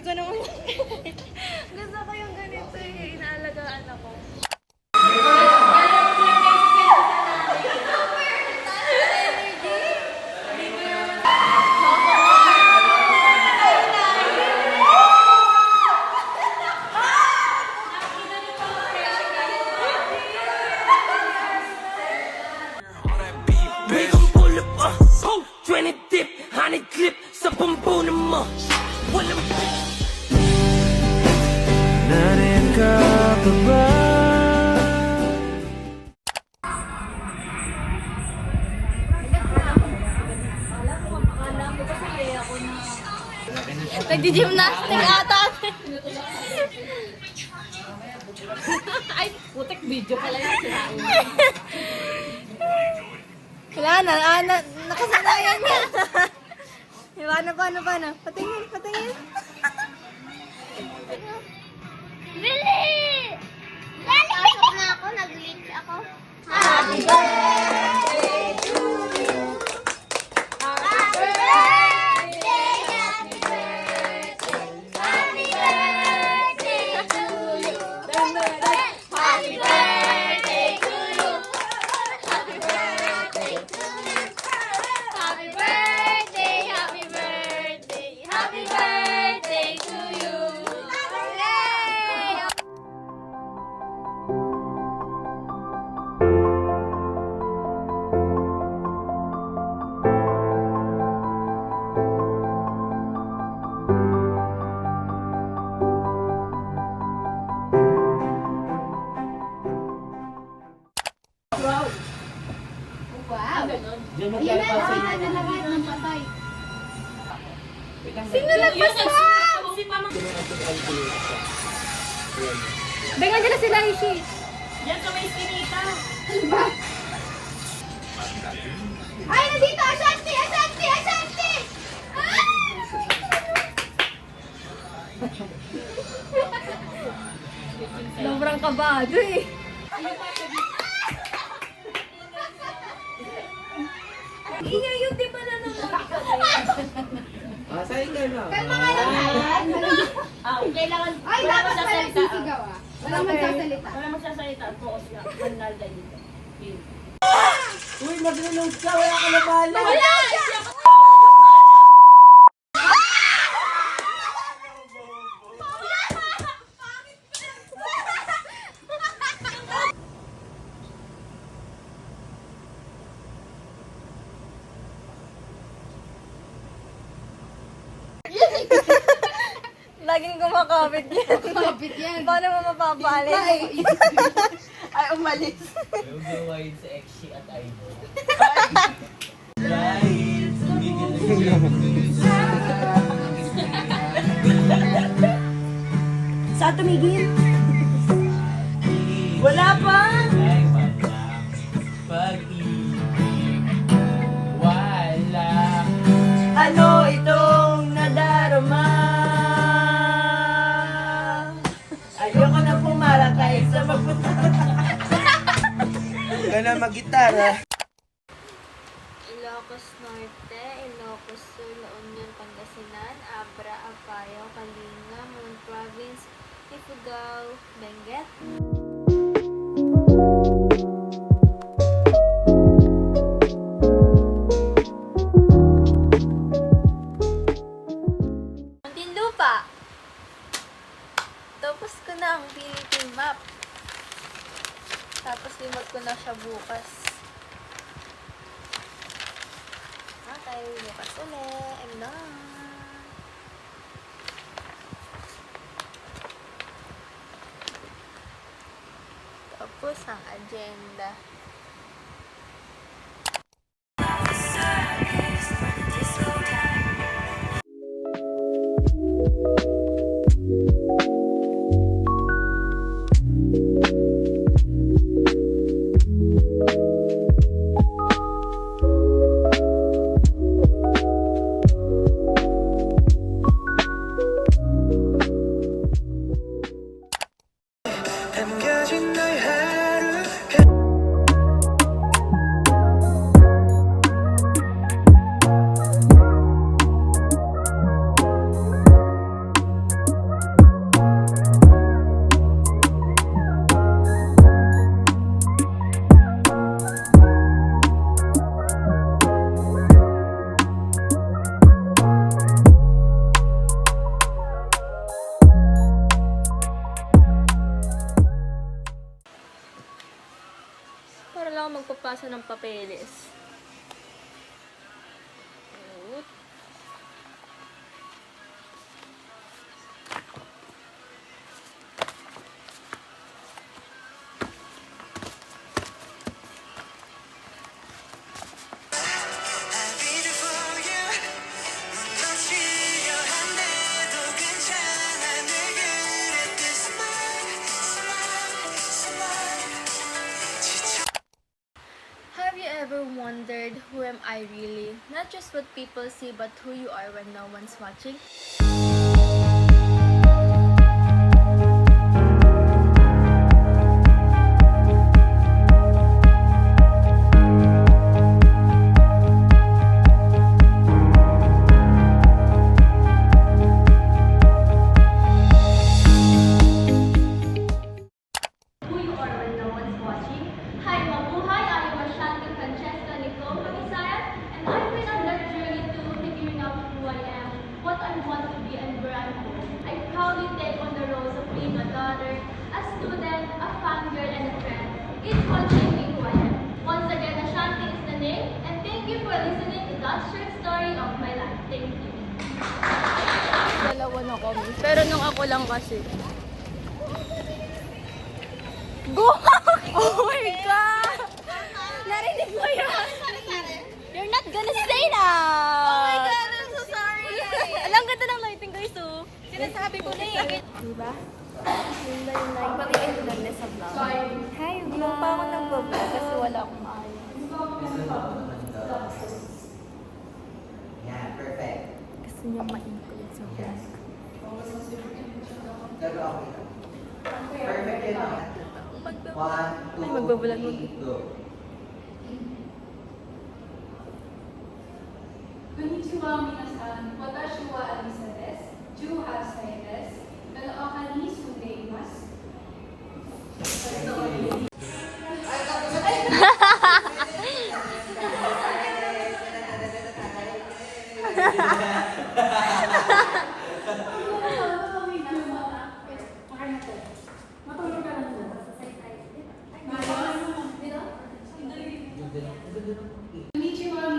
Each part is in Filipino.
ko naman. Gusto ko yung ganito eh. Inaalagaan ako. Clip sa pampunan mo. Walang narin ka pa ba? Nagdi-gymnastic ata. Ay, putek video pala yan. Wala na, nakasanayan niya. Paano? Patingin. Bili! Pasok na ako, nag-glitch ako. Happy birthday to you! Happy birthday! Happy birthday! Happy birthday to you! Happy birthday to you! Happy birthday to you! Happy birthday! Happy birthday! Happy birthday to you! Hooray! Sino nagpaswap? Benga dyan sila, Ishi. Yan sa may skinita. Ay, nandito! Ashanti! Ashanti! Ashanti! Sobrang kabado eh. Ingay yung di ba nanonood ka Sa'yo ka na. Kalma nga naman! Kailangan, Ay, dapat pala sisigaw ah. Walang magsasalita. wala magsasalita. Focus na. Manalda dito. Uy, mag-reload ka. Wala ka na bala. Wala! Laging kumakapit yan. Kapit yan. Paano mo mapapalin? Ay, umalis. Yung gawain sa Exy at Idol. Sa tumigil? Wala pa! Ay, walang pag-ibig. Wala. Ano itong nadarama? Ayoko na pumarakay sa magpunta. Ka na mag-gitara. Ilocos Norte, Ilocos Sur, La Union, Pangasinan, Abra, Apayao, Kalinga, Moon Province, Ifugao, Benguet. Muntinlupa. Tapos ko na ang Philippine map. Tapos limag ko na siya bukas. Okay, bukas ulit. I'm done. Tapos ang agenda. 남겨진 너의 하루 papeles. Have you ever wondered who am I really? Not just what people see, but who you are when no one's watching? Who you are when no one's watching. Hi, mabuhay! I am Ashanti Francesca Nicole Pag-Isayan, and I've been on that journey to figuring out who I am, what I want to be, and where I'm going. I proudly take on the roles of being a daughter, a student, a fangirl, and a friend. Each one shaping who I am. Once again, Ashanti is the name, and thank you for listening to that short story of my life. Thank you. Dalawa na kami. Pero nung ako lang kasi. Go! Oh my God! Narinig mo yan! You're not gonna say that! Oh my God, I'm so sorry! Alam, ganda ng lighting guys, oh. Sinasabi ko na eh. Diba? Yun na yung lighting. Pag-iin ko lang sa vlog. Hi, vlog! Hindi pa ako nag-vlog kasi wala akong ayos. Yeah, perfect. Gusto niya ma-include sa vlog. Pero okay lang. Perfect yun ah. 1, 2, Ay, magbabulag mo. 3, go. Konnichiwa minasan, watashi wa Alisa desu. 18歳です。Nalookan ni sundaimasu.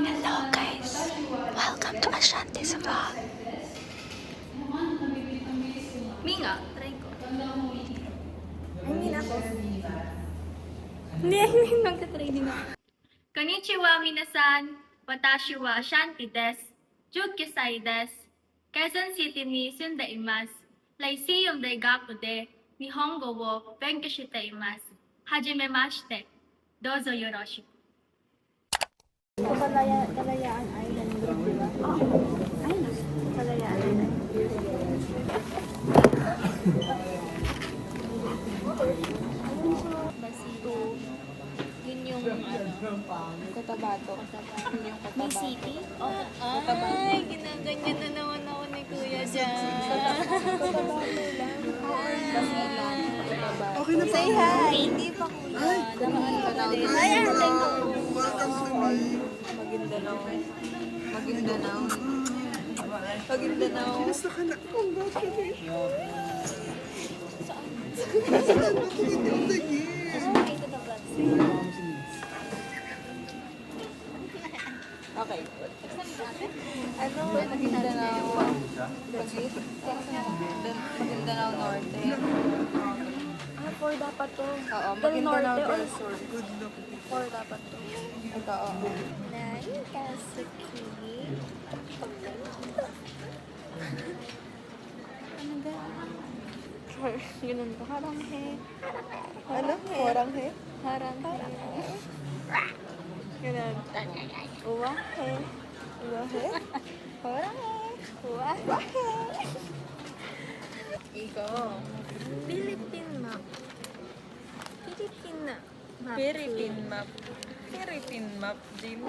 Hello guys, welcome to Ashanti's vlog. Minga, try ko. I mean ako. Hindi, I mean magka-try din ako. Konnichiwa minasan, watashi wa Ashanti desu, 19歳です。Quezon Cityに住んでいます。Lyceum 大学で日本語を勉強しています。はじめまして。どうぞよろしく。Kalayaan Island group, di ba? Island. Kalayaan Island. Basito. Yun yung Cotabato. Yung Cotabato. May city? Ay, ginaganyan na naman ako ni Kuya dyan. Cotabato lang. Basilan. Cotabato. Okay na pa. Say hi. Hindi pa Kuya. Nakaan ka na. Ay, thank you. Maguindanao. Maguindanao. Maguindanao. Gusto ka na. Congratulations. Saan? Saan? Bakit of the year? Ay, ito na vlog. Okay. Ano? Maguindanao. Maguindanao Norte. Ah, 4 dapat to. Oo, Maguindanao del Sur. Good luck. 4 dapat to. Ito, oo. Nai, Kasuki. Ano ba? Ganun ko. Harang he. Ano? Harang he? Harang he. Ganun. Uwa he. Uwa he. Harang he. Uwa he. Ikaw. Philippine map. Philippine map. Philippine map. Philippine map din.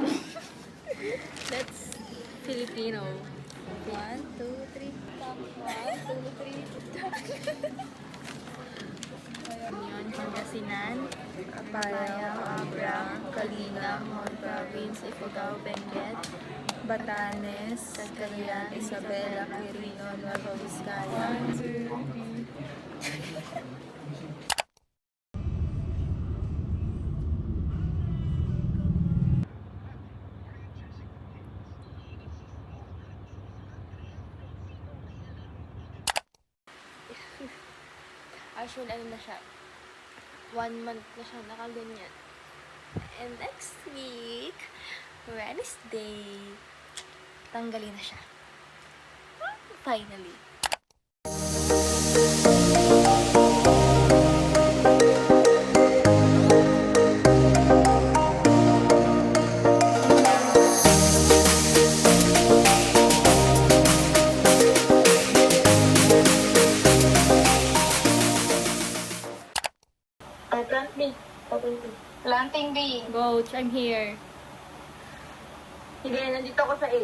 That's Filipino. 1, 2, 3. 1, 2, 3. Yun, Pangasinan, Apayao, Abra, Kalinga, Mount Province, Ifugao, Benguet, Batanes, Cagayan, Isabela, Quirino, Nueva Vizcaya. Actually, ano na siya, 1 month na siya nakaganyan. And next week, Wednesday, tanggalin na siya. Finally. Planting bee. Coach, I'm here. Sige, nandito ako sa A.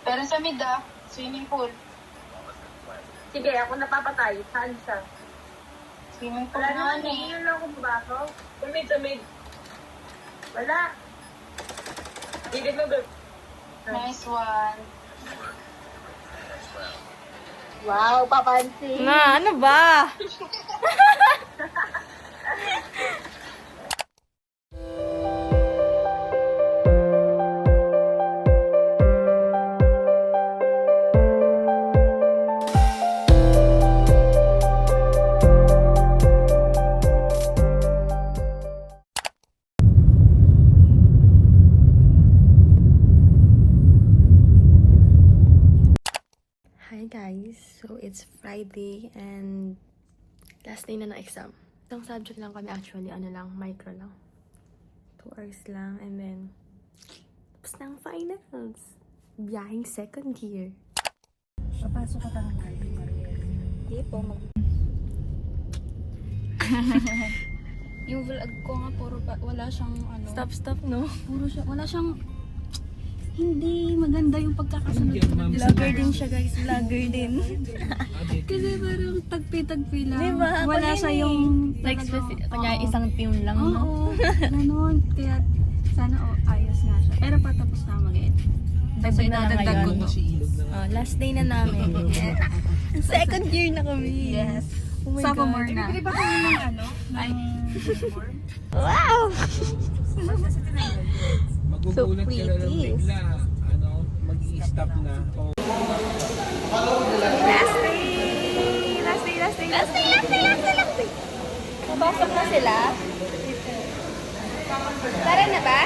Pero sa mid swimming pool. Sige, ako napapatay. Saan siya? Swimming pool Wala na naman, eh. hindi yun lang akong baso. Sa mid. Wala. Sige, go. Nice one. Wow, papansin. Na, ano ba? Hi guys, so it's Friday and last day na ng exam. Isang subject lang kami actually, micro lang. 2 hours lang and then tapos na ang finals. Biyahing second year. Papasok ka talaga tayo, Maria. Hindi po, Yung vlog ko nga puro wala siyang ano. Stop, no? Puro siya, wala siyang hindi maganda yung pagkakasunod. Vlogger din siya guys, vlogger din. Kasi parang tagpi-tagpi lang. Diba? Wala Pag siya yun yung like specific, kanya isang team lang, no? Oo, ganun. Kaya sana ayos nga siya. Pero patapos na mag-edit. Tapos Dagdag na lang idadagdag ko ngayon. to. Oh, last day na namin. Second year na kami. Yes. Oh my Sophomore God. na. Bili ba kayo ng ano? Wow! Magugulat ka na lang pretty. bigla. Mag-i-stop na. O, Last day. Papasok na sila. Tara na ba?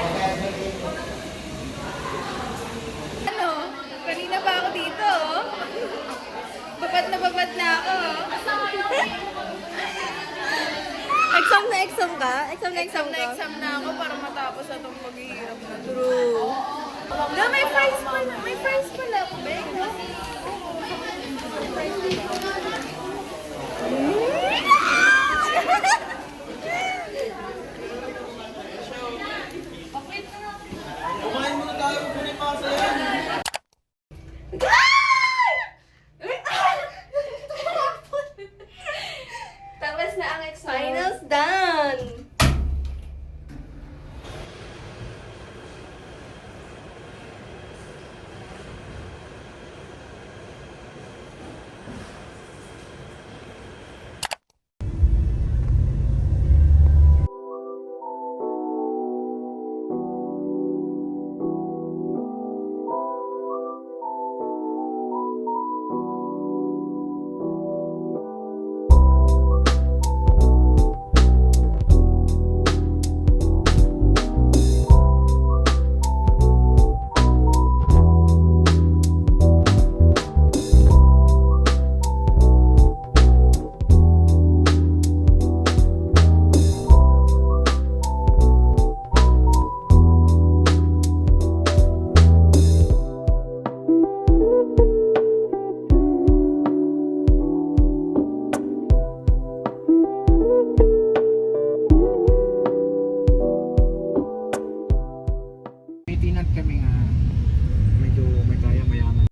Ano? Kanina pa ako dito, oh. Babad na ako, oh. Exam ka? Exam na ako para matapos na itong paghihirap na. True. No, may prize pala ako, Bek. Tapos na ang exam. Finals done! may tinat kami nga medyo may kaya mayaman